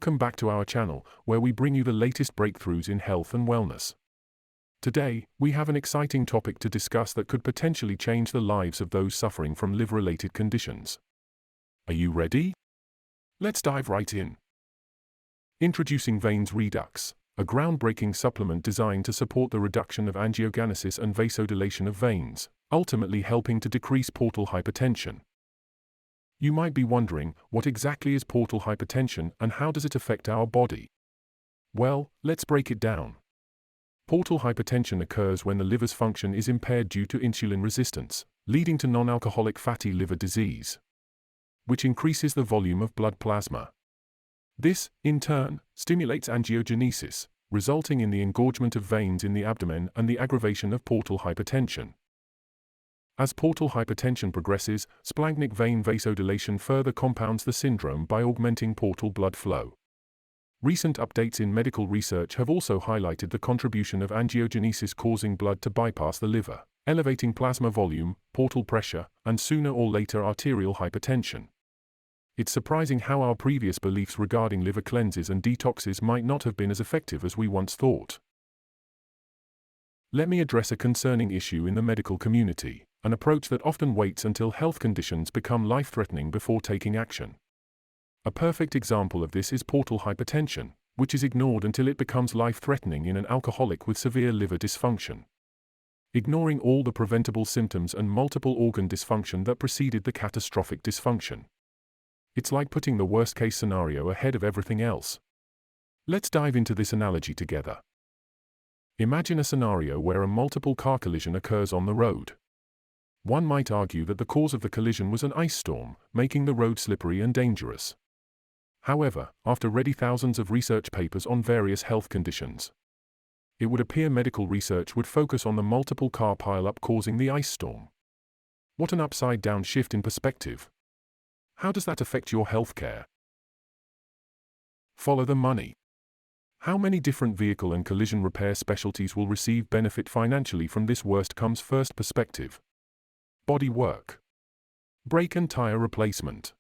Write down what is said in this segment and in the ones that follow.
Welcome back to our channel, where we bring you the latest breakthroughs in health and wellness. Today, we have an exciting topic to discuss that could potentially change the lives of those suffering from liver-related conditions. Are you ready? Let's dive right in. Introducing Vein Redux, a groundbreaking supplement designed to support the reduction of angiogenesis and vasodilation of veins, ultimately helping to decrease portal hypertension. You might be wondering, what exactly is portal hypertension and how does it affect our body? Well, let's break it down. Portal hypertension occurs when the liver's function is impaired due to insulin resistance, leading to non-alcoholic fatty liver disease, which increases the volume of blood plasma. This, in turn, stimulates angiogenesis, resulting in the engorgement of veins in the abdomen and the aggravation of portal hypertension. As portal hypertension progresses, splanchnic vein vasodilation further compounds the syndrome by augmenting portal blood flow. Recent updates in medical research have also highlighted the contribution of angiogenesis causing blood to bypass the liver, elevating plasma volume, portal pressure, and sooner or later arterial hypertension. It's surprising how our previous beliefs regarding liver cleanses and detoxes might not have been as effective as we once thought. Let me address a concerning issue in the medical community, an approach that often waits until health conditions become life-threatening before taking action. A perfect example of this is portal hypertension, which is ignored until it becomes life-threatening in an alcoholic with severe liver dysfunction, ignoring all the preventable symptoms and multiple organ dysfunction that preceded the catastrophic dysfunction. It's like putting the worst-case scenario ahead of everything else. Let's dive into this analogy together. Imagine a scenario where a multiple car collision occurs on the road. One might argue that the cause of the collision was an ice storm, making the road slippery and dangerous. However, after reading thousands of research papers on various health conditions, it would appear medical research would focus on the multiple car pileup causing the ice storm. What an upside-down shift in perspective. How does that affect your healthcare? Follow the money. How many different vehicle and collision repair specialties will receive benefit financially from this worst-comes-first perspective? Body work, brake and tire replacement,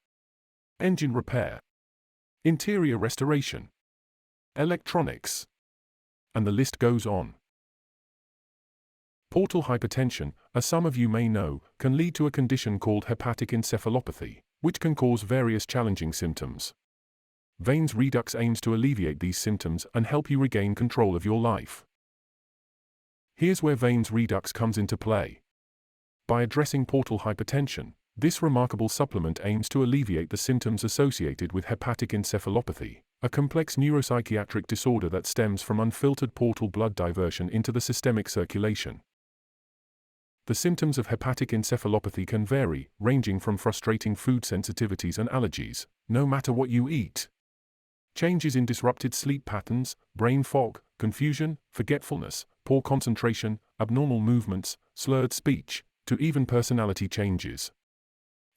engine repair, interior restoration, electronics, and the list goes on. Portal hypertension, as some of you may know, can lead to a condition called hepatic encephalopathy, which can cause various challenging symptoms. Vein Redux aims to alleviate these symptoms and help you regain control of your life. Here's where Vein Redux comes into play. By addressing portal hypertension, this remarkable supplement aims to alleviate the symptoms associated with hepatic encephalopathy, a complex neuropsychiatric disorder that stems from unfiltered portal blood diversion into the systemic circulation. The symptoms of hepatic encephalopathy can vary, ranging from frustrating food sensitivities and allergies, no matter what you eat, changes in disrupted sleep patterns, brain fog, confusion, forgetfulness, poor concentration, abnormal movements, slurred speech, to even personality changes,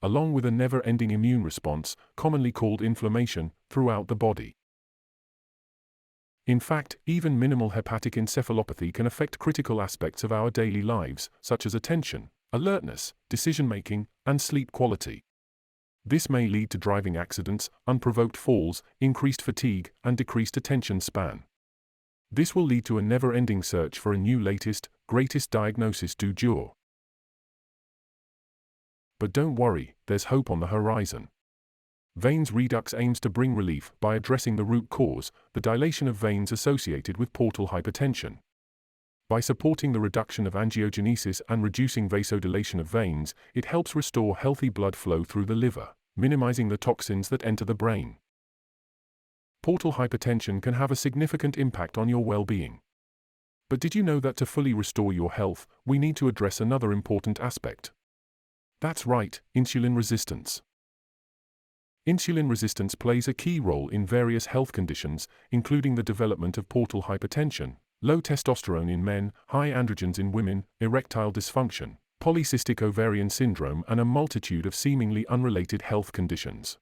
along with a never-ending immune response, commonly called inflammation, throughout the body. In fact, even minimal hepatic encephalopathy can affect critical aspects of our daily lives, such as attention, alertness, decision-making, and sleep quality. This may lead to driving accidents, unprovoked falls, increased fatigue, and decreased attention span. This will lead to a never-ending search for a new latest, greatest diagnosis du jour. But don't worry, there's hope on the horizon. Vein Redux aims to bring relief by addressing the root cause, the dilation of veins associated with portal hypertension. By supporting the reduction of angiogenesis and reducing vasodilation of veins, it helps restore healthy blood flow through the liver, minimizing the toxins that enter the brain. Portal hypertension can have a significant impact on your well-being. But did you know that to fully restore your health, we need to address another important aspect? That's right, insulin resistance. Insulin resistance plays a key role in various health conditions, including the development of portal hypertension, low testosterone in men, high androgens in women, erectile dysfunction, polycystic ovarian syndrome, and a multitude of seemingly unrelated health conditions.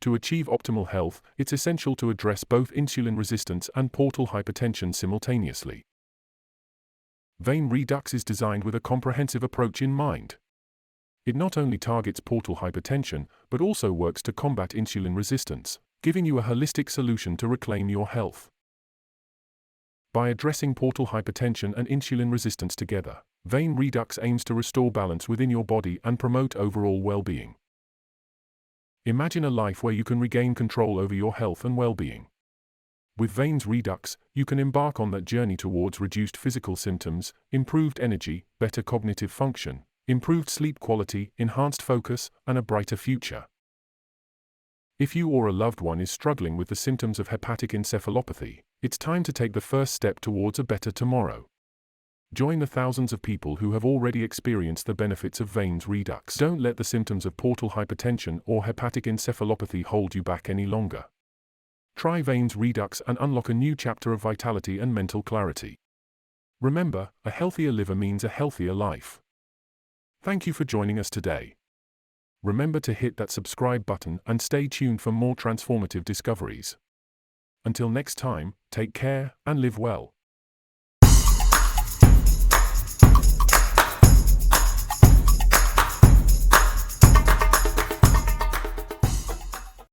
To achieve optimal health, it's essential to address both insulin resistance and portal hypertension simultaneously. Vein Redux is designed with a comprehensive approach in mind. It not only targets portal hypertension, but also works to combat insulin resistance, giving you a holistic solution to reclaim your health. By addressing portal hypertension and insulin resistance together, Vein Redux aims to restore balance within your body and promote overall well-being. Imagine a life where you can regain control over your health and well-being. With Vein Redux, you can embark on that journey towards reduced physical symptoms, improved energy, better cognitive function, improved sleep quality, enhanced focus, and a brighter future. If you or a loved one is struggling with the symptoms of hepatic encephalopathy, it's time to take the first step towards a better tomorrow. Join the thousands of people who have already experienced the benefits of Vein Redux. Don't let the symptoms of portal hypertension or hepatic encephalopathy hold you back any longer. Try Vein Redux and unlock a new chapter of vitality and mental clarity. Remember, a healthier liver means a healthier life. Thank you for joining us today. Remember to hit that subscribe button and stay tuned for more transformative discoveries. Until next time, take care and live well.